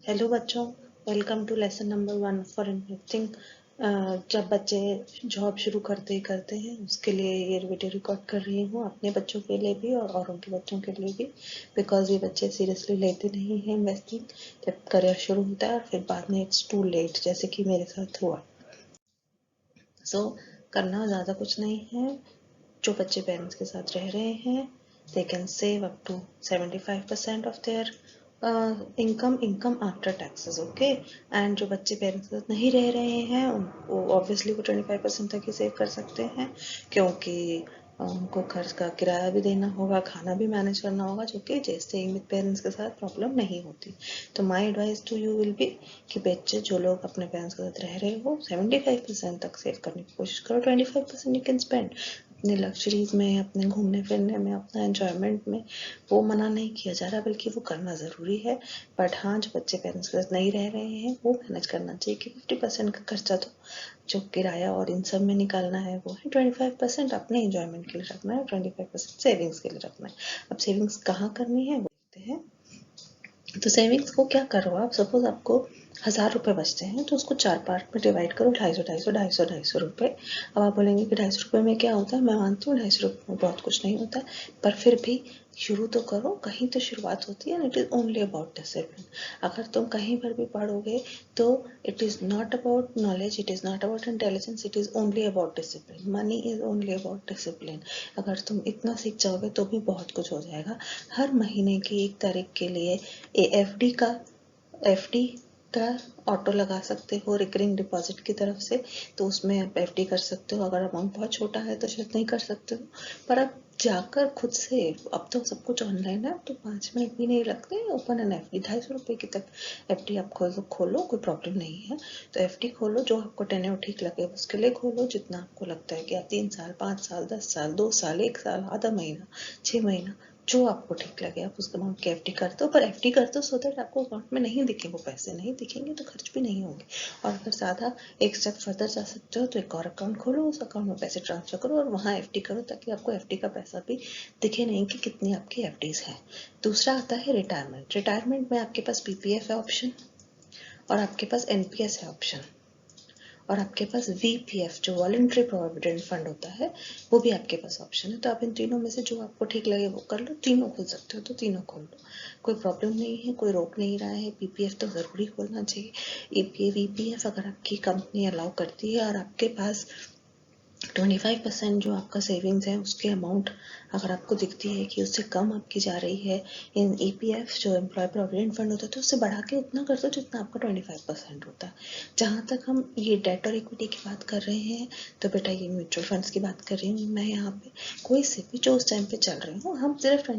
Hello बच्चों, welcome to lesson number 1 for investing. जब बच्चे जॉब शुरू करते हैं उसके लिए ये वीडियो रिकॉर्ड कर रही हूँ, अपने बच्चों के लिए भी और औरों के बच्चों के लिए भी, बिकॉज ये बच्चे सीरियसली लेते नहीं हैं इन्वेस्टिंग जब करियर शुरू होता है और फिर बाद में इट्स टू लेट, जैसे कि मेरे साथ हुआ। करना ज़्यादा कुछ नहीं है। जो बच्चे पेरेंट्स के साथ रह रहे हैं they can save up to 75% of their income after taxes, okay. And जो बच्चे पेरेंट्स के साथ नहीं रह रहे हैं वो ऑब्वियसली वो 25% तक ही सेव कर सकते हैं, क्योंकि उनको घर का किराया भी देना होगा, खाना भी मैनेज करना होगा, जो कि स्टेइंग विद पेरेंट्स के साथ प्रॉब्लम नहीं होती। तो my advice to you will be कि बच्चे जो लोग अपने पेरेंट्स के साथ रह रहे हो 75% तक सेव करने की कोशिश करो। 25% यू कैन स्पेंड अपने लग्जरीज में, अपने घूमने फिरने में, अपना एंजॉयमेंट में। वो मना नहीं किया जा रहा, बल्कि वो करना ज़रूरी है। बट हाँ, जो बच्चे पेरेंट्स के साथ नहीं रह रहे हैं वो मैनेज करना चाहिए कि 50% का खर्चा तो जो किराया और इन सब में निकालना है वो है, 25% अपने एंजॉयमेंट के लिए रखना है, 25% सेविंग्स के लिए रखना है। अब सेविंग्स कहाँ करनी है वो देखते हैं। तो सेविंग्स को क्या करो आप, सपोज आपको 1000 रुपये बचते हैं तो उसको 4 पार्ट में डिवाइड करो, 250 रुपये। अब आप बोलेंगे कि 250 रुपये में क्या होता है, मैं मानती हूँ 250 रुपये में बहुत कुछ नहीं होता है, पर फिर भी शुरू तो करो, कहीं तो शुरुआत होती है। It is only about discipline. अगर तुम कहीं पर भी पढ़ोगे तो it is not about knowledge, it is not about intelligence, it is only about discipline. Money is only about discipline. अगर तुम इतना सीख जाओगे तो भी बहुत कुछ हो जाएगा। हर महीने की 1 तारीख के लिए एफडी का ऑटो लगा सकते हो रिकरिंग डिपॉजिट की तरफ से, तो उसमें आप एफडी कर सकते हो। अगर अमाउंट बहुत छोटा है तो शायद नहीं कर सकते हो, पर आप जाकर खुद से, अब तो सब कुछ ऑनलाइन है, तो 5 मिनट भी नहीं लगते, ओपन एन एफडी 250 रुपये की तक एफडी आप खोलो, कोई प्रॉब्लम नहीं है। तो एफडी खोलो, जो आपको टेन्योर ठीक लगे उसके लिए खोलो, जितना आपको लगता है कि आप 3 साल, 5 साल, 10 साल, 2 साल, 1 साल, आधा महीना, 6 महीना, जो आपको ठीक लगे आप उस अमाउंट की एफडी कर दो। पर एफडी कर दो सो दैट आपको अकाउंट में नहीं दिखे, वो पैसे नहीं दिखेंगे तो खर्च भी नहीं होंगे। और अगर ज़्यादा एक स्टेप फर्दर जा सकते हो तो एक और अकाउंट खोलो, उस अकाउंट में पैसे ट्रांसफर करो और वहाँ एफडी करो, ताकि आपको एफडी का पैसा भी दिखे नहीं कि कितनी आपकी एफडीज है। दूसरा आता है रिटायरमेंट। रिटायरमेंट में आपके पास पीपीएफ है ऑप्शन, और आपके पास एनपीएस है ऑप्शन, और आपके पास वीपीएफ जो वॉलंटरी प्रोविडेंट फंड होता है वो भी आपके पास ऑप्शन है। तो आप इन तीनों में से जो आपको ठीक लगे वो कर लो। तीनों खोल सकते हो तो तीनों खोल लो, कोई प्रॉब्लम नहीं है, कोई रोक नहीं रहा है। पीपीएफ तो ज़रूरी खोलना चाहिए। वीपीएफ अगर आपकी कंपनी अलाउ करती है और आपके पास 25% जो आपका सेविंग्स है उसके अमाउंट अगर आपको दिखती है कि उससे कम आपकी जा रही है, इन ईपीएफ जो एम्प्लॉय प्रोविडेंट फंड होता है, तो उससे बढ़ा के उतना कर दो जितना आपका 25% होता है। जहाँ तक हम ये डेट और इक्विटी की बात कर रहे हैं, तो बेटा ये म्यूचुअल फंड्स की बात कर रही हूँ मैं यहाँ पे। कोई से भी जो उस टाइम पे चल रहे हो, हम सिर्फ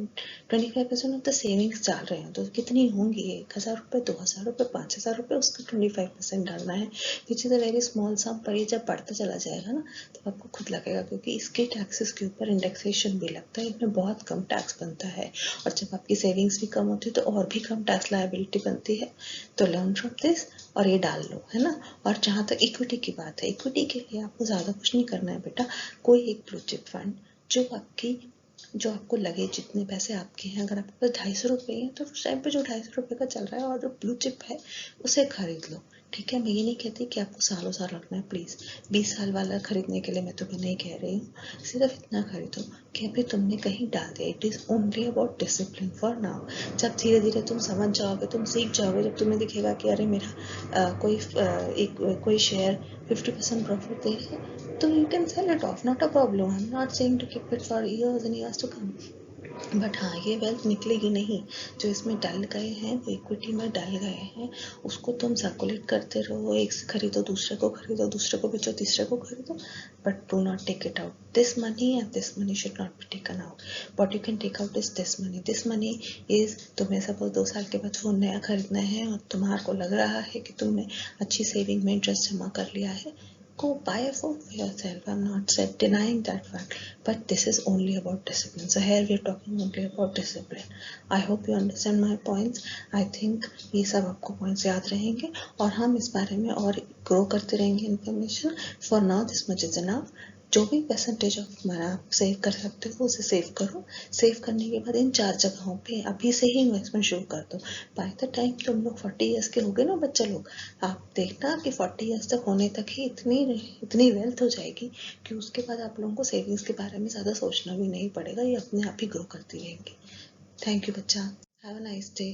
25% ऑफ द सेविंग्स डाल रहे हैं, तो कितनी होंगी, 1000 रुपये, 2000 रुपये, 5000 रुपये, उसका 25% डालना है, which is a very small sum. पर ये जब बढ़ता चला जाएगा ना तो आपको खुद लगेगा, क्योंकि इसके टैक्सेस के ऊपर इंडेक्सेशन भी लगता है, इसमें बहुत कम टैक्स बनता है। और जब आपकी सेविंग्स भी कम होती है तो और भी कम टैक्स लायबिलिटी बनती है। तो लर्न फ्रॉम दिस और ये डाल लो, है ना। और जहाँ तक इक्विटी की बात है, इक्विटी के लिए आपको ज़्यादा कुछ नहीं करना है बेटा। कोई एक ब्लू चिप फंड जो आपको लगे, जितने पैसे आपके हैं, अगर आपके पास 250 रुपये हैं तो उस टाइम पे जो 250 रुपये का चल रहा है और जो ब्लू चिप है उसे खरीद लो, ठीक है। मैं ये नहीं कहती कि आपको सालों साल रखना है, प्लीज़ 20 साल वाला खरीदने के लिए मैं तुम्हें नहीं कह रही हूँ। सिर्फ इतना खरीदो कि अभी तुमने कहीं डाल दिया। It is only about discipline for now. जब धीरे धीरे तुम समझ जाओगे, तुम सीख जाओगे, जब तुम्हें दिखेगा कि अरे मेरा कोई शेयर 50% प्रॉफिट दे रहा है, तो you can sell it off, not a problem. I am not saying to keep it for years and years to come, but हाँ, ये वेल्थ निकलेगी नहीं। जो इसमें डल गए हैं, वो इक्विटी में डल गए हैं, उसको तुम सर्कुलेट करते रहो, एक से खरीदो, दूसरे को खरीदो, दूसरे को बेचो, तीसरे को खरीदो, but do not take it out this money, and this money should not be taken out. What you can take out is this money is, तुम्हें सपोज 2 साल के बाद फोन नया खरीदना है और तुम्हारे को लग रहा है कि तुमने अच्छी सेविंग में इंटरेस्ट जमा कर लिया है, go buy a phone for yourself. I'm not denying that fact, but this is only about discipline. So here we are talking only about discipline. I hope you understand my points. I think ये सब आपको points याद रहेंगे और हम इस बारे में और grow करते रहेंगे information. For now this much is enough. जो भी परसेंटेज ऑफ आप सेव कर सकते हो उसे सेव करो। सेव करने के बाद इन 4 जगहों पे अभी से ही इन्वेस्टमेंट शुरू कर दो। बाय द टाइम तुम लोग 40 ईयर्स के होगे ना बच्चा लोग, आप देखना कि 40 ईयर्स तक होने तक ही इतनी वेल्थ हो जाएगी कि उसके बाद आप लोगों को सेविंग्स के बारे में ज़्यादा सोचना भी नहीं पड़ेगा, ये अपने आप ही ग्रो करती रहेंगी। थैंक यू बच्चा, हैव अ नाइस डे।